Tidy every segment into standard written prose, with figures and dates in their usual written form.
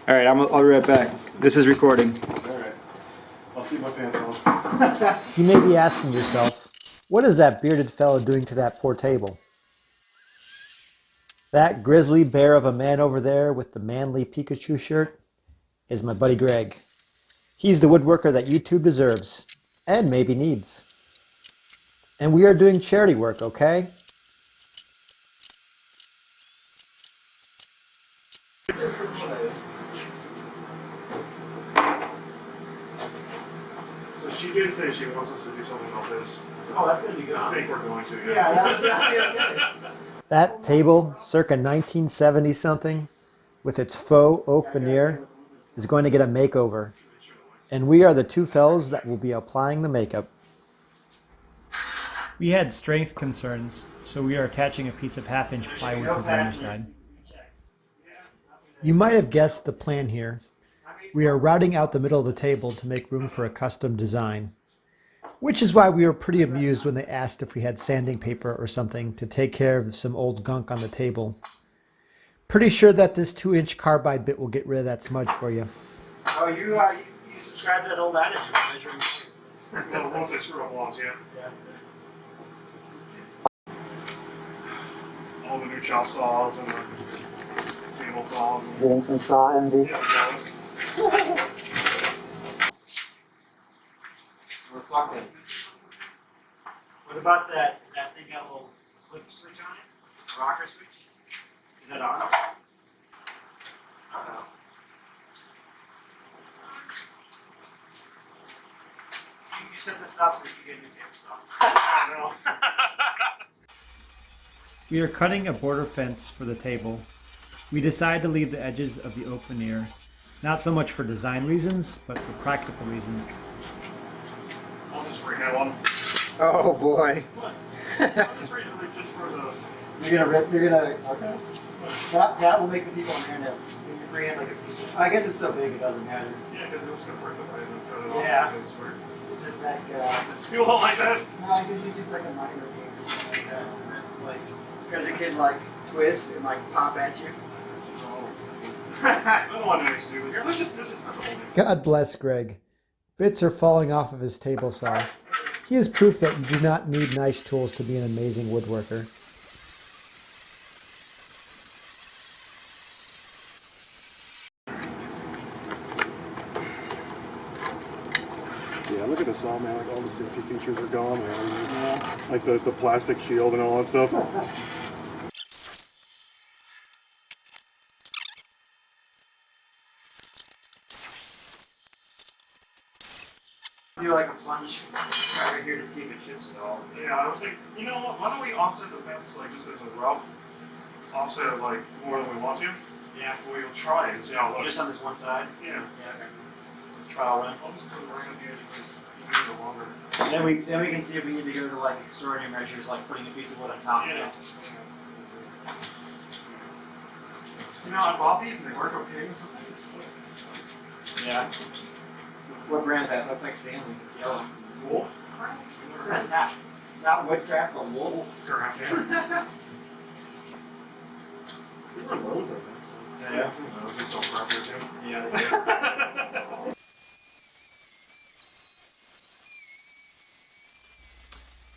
All right, I'll be right back. This is recording. All right. I'll keep my pants on. You may be asking yourself, what is that bearded fellow doing to that poor table? That grizzly bear of a man over there with the manly Pikachu shirt is my buddy Greg. He's the woodworker that YouTube deserves, and maybe needs. And we are doing charity work, okay? So she did say she wants us to do something about this. Oh, that's gonna be good. I think we're going to. Yeah, that'll be okay. That table, circa 1970 something, with its faux oak veneer, is going to get a makeover. And we are the two fellows that will be applying the makeup. We had strength concerns, so we are attaching a piece of half-inch plywood to the underside. You might have guessed the plan here. We are routing out the middle of the table to make room for a custom design. Which is why we were pretty amused when they asked if we had sanding paper or something to take care of some old gunk on the table. Pretty sure that this 2-inch carbide bit will get rid of that smudge for you. Oh, you subscribe to that old adage of measuring things. Well, once I screw up once, yeah. All the new chop saws and the table saws. Getting some saw envy. Yeah, jealous. We're plugged in. What about that? Is that thing got a little flip switch on it? A rocker switch? Is that on? I don't know. You set this up so you can get new table saw. I know. We are cutting a border fence for the table. We decided to leave the edges of the oak veneer, not so much for design reasons, but for practical reasons. I'll just freehand one. Oh boy. What? I'll just freehand it just for the. You're gonna, okay. That will make the people on the internet. Make your freehand like a piece of, I guess it's so big it doesn't matter. Yeah, because it was going to break the blade and cut it off. Yeah. And it's weird. It's just like, People don't like that. no, I could use like a minor game or something like that. Like, because it can like twist and like pop at you. I don't want anything stupid here. This is not the whole thing. God bless Greg. Bits are falling off of his table saw. He is proof that you do not need nice tools to be an amazing woodworker. Yeah, look at the saw, man. Like all the safety features are gone, man. Yeah. Like the plastic shield and all that stuff. Do like a plunge right here to see if it chips at all. Yeah, I was thinking, you know what? Why don't we offset the fence like just as a rough offset it like more than we want to? Yeah. We'll try it and see how it looks. Just on this one side. Yeah. Yeah. Okay. Trial run. I'll just put it right at the edge of this. Make it longer. Then we can see if we need to go to like extraordinary measures, like putting a piece of wood on top of Yeah. it. You know, I bought these and they work okay with something. It's like Yeah. What brand is that? That's like Stanley. It's yellow. Wolf. Not Woodcraft, but Wolf. Craft, yeah. They were loads of them. So. Yeah. Those are so crap there too. Yeah.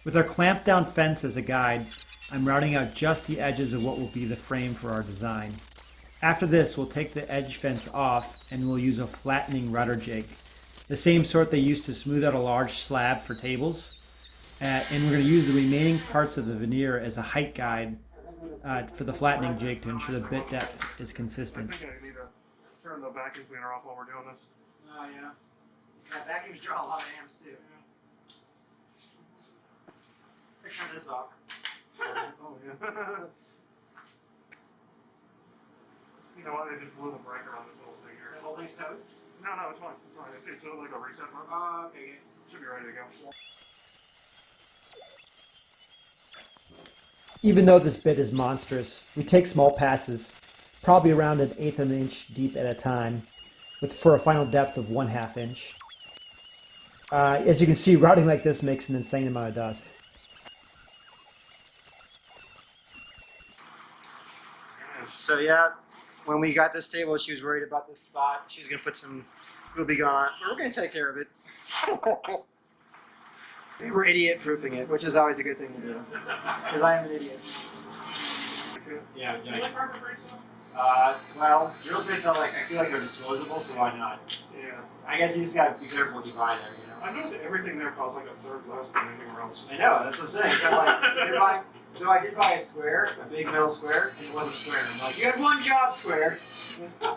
With our clamped down fence as a guide, I'm routing out just the edges of what will be the frame for our design. After this, we'll take the edge fence off and we'll use a flattening router jig, the same sort they use to smooth out a large slab for tables. And we're going to use the remaining parts of the veneer as a height guide for the flattening jig to ensure the bit depth is I consistent. think I need to turn the vacuum cleaner off while we're doing this. Oh yeah. Yeah, vacuums draw a lot of amps too. Turn this off. Oh yeah. You know what? They just blew the breaker on this little thing here. The whole thing's toast? No, it's fine. It's fine. It's like a reset button. Okay. Should be ready to go. Even though this bit is monstrous, we take small passes, probably around 1/8 of an inch deep at a time, for a final depth of 1/2 inch. As you can see, routing like this makes an insane amount of dust. So yeah, when we got this table, she was worried about this spot. She was gonna put some glue gun on it. We're gonna take care of it. We were idiot proofing it, which is always a good thing to do. Because I am an idiot. Yeah, Do you like harbor freight stuff? well, drill bits are like, I feel like they're disposable, so why not? Yeah. I guess you just gotta be careful what you buy there, you know? I noticed that everything there costs like a third less than anywhere else. I know, that's what I'm saying. So like, I did buy a square, a big metal square, and it wasn't square. I'm like, you got one job, square.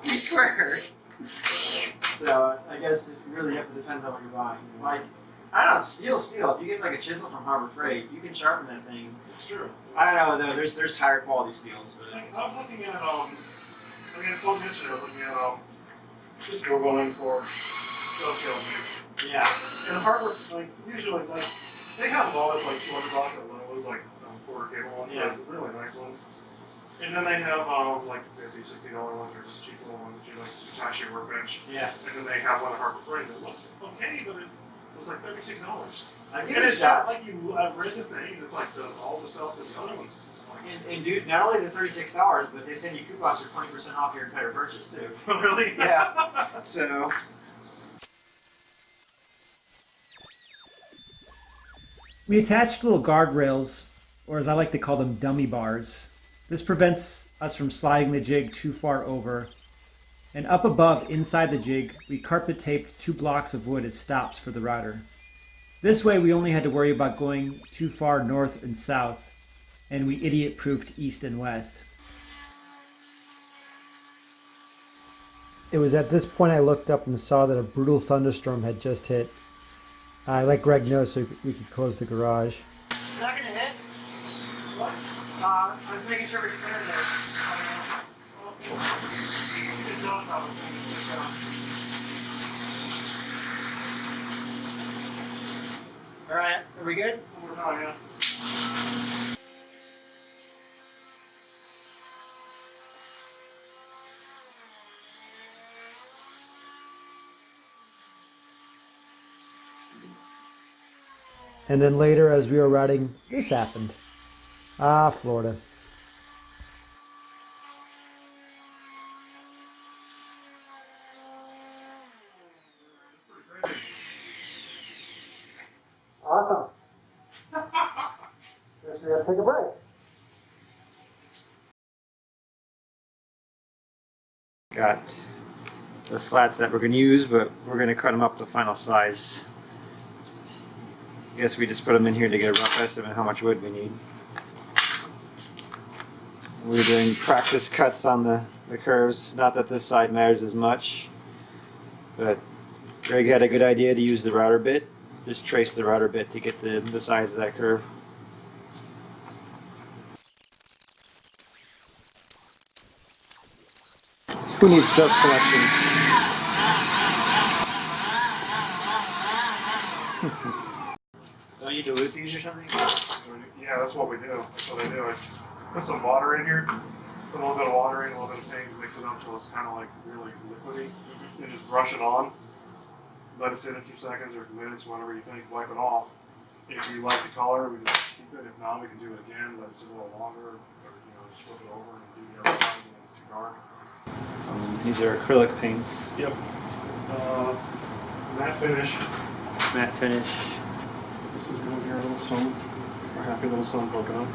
Be square. So I guess it really have to depend on what you're buying. Like, I don't know, steel. If you get like a chisel from Harbor Freight, you can sharpen that thing. It's true. I don't know though. There's higher quality steels, but I was looking at I told you yesterday I was looking at just Googling for dovetail jigs. yeah. And Harbor, like usually like they have them all at like $200 at Lowe's, like quarter cable ones, Yeah. like really nice ones. And then they have like $50, $60 ones, or just cheap little ones that you like to attach your workbench. Yeah. And then they have one at Harbor Freight that looks okay, but it was like $36. I give And it a it's shot. not like you read the thing. It's like all the stuff that the other ones. And dude, not only is it $36, but they send you coupons for 20% off your entire purchase too. Really? Yeah. So. We attached little guardrails, or as I like to call them, dummy bars. This prevents us from sliding the jig too far over. And up above, inside the jig, we carpet taped 2 blocks of wood as stops for the router. This way we only had to worry about going too far north and south, and we idiot-proofed east and west. It was at this point I looked up and saw that a brutal thunderstorm had just hit. I let Greg know so we could close the garage. Is that gonna hit? What? I was making sure we could turn there. All right, are we good? Oh, yeah. And then later, as we were routing, this happened. Florida. Awesome. Guess we gotta take a break. Got the slats that we're gonna use, but we're gonna cut them up to final size. Guess we just put them in here to get a rough estimate of how much wood we need. We're doing practice cuts on the curves. Not that this side matters as much, but Greg had a good idea to use the router bit. Just trace the router bit to get the size of that curve. Who needs dust collection? Don't you dilute these or something? Yeah, that's what we do. That's what I do. I put some water in here, put a little bit of water in, a little bit of paint, mix it up until it's kind of like really liquidy, and just brush it on. Let it sit a few seconds or minutes, whatever you think, wipe it off. If you like the color, we just keep it. If not, we can do it again, let it sit a little longer, or just flip it over and do the other side when it's too dark. These are acrylic paints. Yep. Matte finish. Matte finish. This is going to be our little sun. Our happy little sun poking up.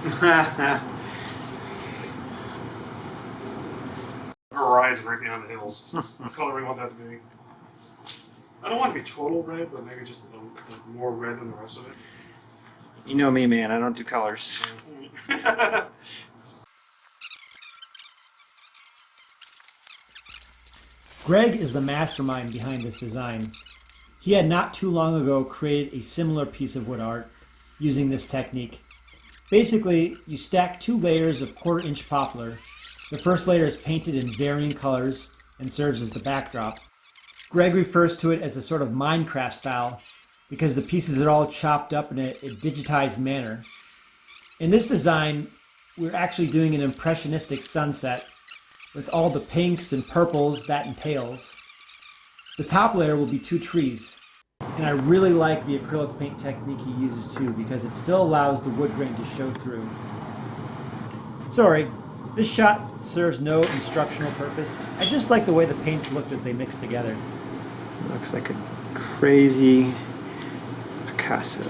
Horizon right behind the hills. What color we want that to be. I don't want it to be total red, but maybe just more red than the rest of it. You know me, man. I don't do colors. Greg is the mastermind behind this design. He had not too long ago created a similar piece of wood art using this technique. Basically, you stack 2 layers of 1/4-inch poplar. The first layer is painted in varying colors and serves as the backdrop. Greg refers to it as a sort of Minecraft style because the pieces are all chopped up in a digitized manner. In this design, we're actually doing an impressionistic sunset with all the pinks and purples that entails. The top layer will be 2 trees, and I really like the acrylic paint technique he uses too because it still allows the wood grain to show through. Sorry, This shot serves no instructional purpose. I just like the way the paints looked as they mixed together. Looks like a crazy Picasso.